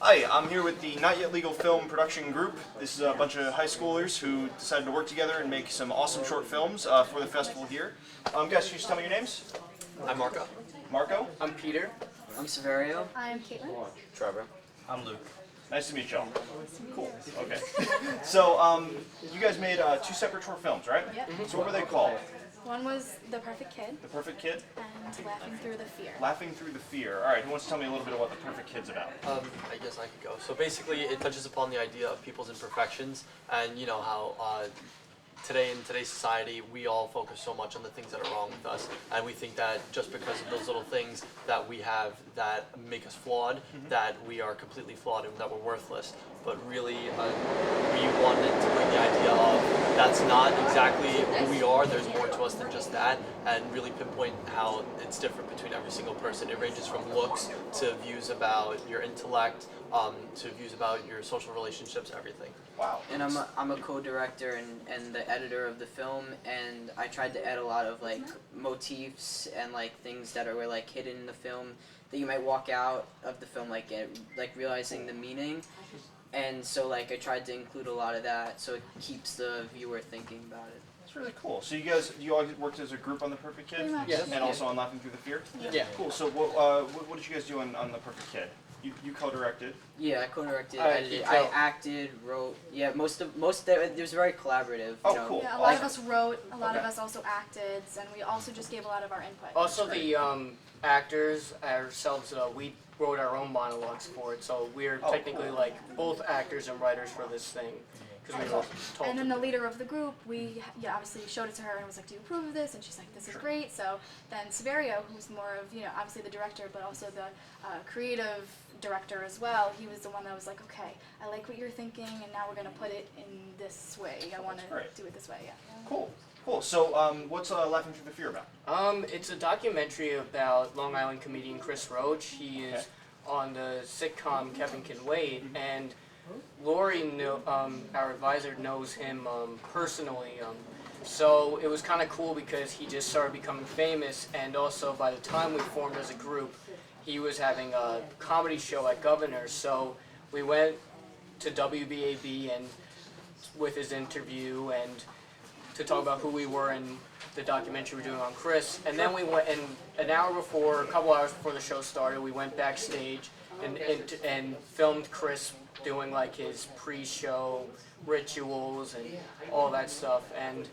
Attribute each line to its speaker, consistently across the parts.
Speaker 1: Hi, I'm here with the Not Yet Legal Film Production Group. This is a bunch of high schoolers who decided to work together and make some awesome short films for the festival here. Guys, can you just tell me your names?
Speaker 2: I'm Marco.
Speaker 1: Marco?
Speaker 2: I'm Peter.
Speaker 3: I'm Severio.
Speaker 4: I'm Caitlin.
Speaker 2: Trevor.
Speaker 5: I'm Luke.
Speaker 1: Nice to meet y'all. Cool. Okay. So, you guys made two separate short films, right?
Speaker 4: Yep.
Speaker 1: So what were they called?
Speaker 4: One was The Perfect Kid
Speaker 1: The Perfect Kid?
Speaker 4: and Laughing Through the Fear.
Speaker 1: Laughing Through the Fear. All right, who wants to tell me a little bit about The Perfect Kid's about?
Speaker 2: I guess I could go. So basically, it touches upon the idea of people's imperfections, and you know how in today's society, we all focus so much on the things that are wrong with us, and we think that just because of those little things that we have that make us flawed, that we are completely flawed and that we're worthless. But really, we wanted to bring the idea of that's not exactly who we are. There's more to us than just that, and really pinpoint how it's different between every single person. It ranges from looks to views about your intellect, to views about your social relationships, everything.
Speaker 1: Wow.
Speaker 3: And I'm a co-director and the editor of the film, and I tried to add a lot of like motifs and like things that are like hidden in the film that you might walk out of the film like realizing the meaning. And so like I tried to include a lot of that so it keeps the viewer thinking about it.
Speaker 1: That's really cool. So you all worked as a group on The Perfect Kid?
Speaker 4: Pretty much.
Speaker 2: Yes.
Speaker 1: And also on Laughing Through the Fear?
Speaker 2: Yeah.
Speaker 1: Cool. So what did you guys do on The Perfect Kid? You co-directed?
Speaker 3: Yeah, I co-directed,
Speaker 2: Alright,
Speaker 3: edited,
Speaker 2: you
Speaker 3: I
Speaker 2: go.
Speaker 3: acted, wrote. Yeah, most of it was very collaborative.
Speaker 1: Oh,
Speaker 3: you know.
Speaker 1: cool.
Speaker 4: Yeah, a lot of
Speaker 1: Awesome.
Speaker 4: us wrote, a lot of
Speaker 1: Okay.
Speaker 4: us also acted, and we also just gave a lot of our input.
Speaker 5: Also, the actors ourselves, we wrote our own monologues for it, so we're
Speaker 1: Oh,
Speaker 5: technically
Speaker 1: cool.
Speaker 5: like both actors and writers for this thing, because we were told
Speaker 4: And
Speaker 5: to
Speaker 4: then the
Speaker 5: do it.
Speaker 4: leader of the group, we obviously showed it to her and was like, "Do you approve of this?" And she's like, "This is great." So then Severio, who's more of obviously the director, but also the creative director as well, he was the one that was like, "Okay, I like what you're thinking, and now we're gonna put it in this way. I want to
Speaker 1: great.
Speaker 4: do it this way." Yeah.
Speaker 1: Cool. Cool. So what's Laughing Through the Fear about?
Speaker 5: It's a documentary about Long Island comedian Chris Roach. He is
Speaker 1: Okay.
Speaker 5: on the sitcom Kevin Can Wait, and Lori, our advisor, knows him personally. So it was kind of cool because he just started becoming famous, and also by the time we formed as a group, he was having a comedy show at Governor's. So we went to WBAB and with his interview and to talk about who we were in the documentary we're doing on Chris. And then we went, and a couple hours before the show started, we went backstage and filmed Chris doing like his pre-show rituals and all that stuff. And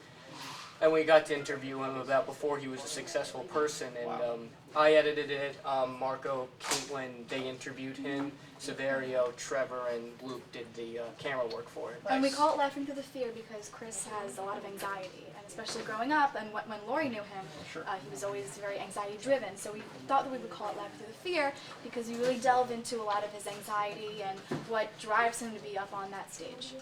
Speaker 5: we got to interview him about before he was a successful person. And I edited it. Marco, Caitlin, they interviewed him. Severio, Trevor, and Luke did the camera work for it.
Speaker 4: And we call it Laughing Through the Fear because Chris has a lot of anxiety, and especially growing up, and when Lori knew him, he was always very anxiety-driven. So we thought that we would call it Laughing Through the Fear because we really delve into a lot of his anxiety and what drives him to be up on that stage.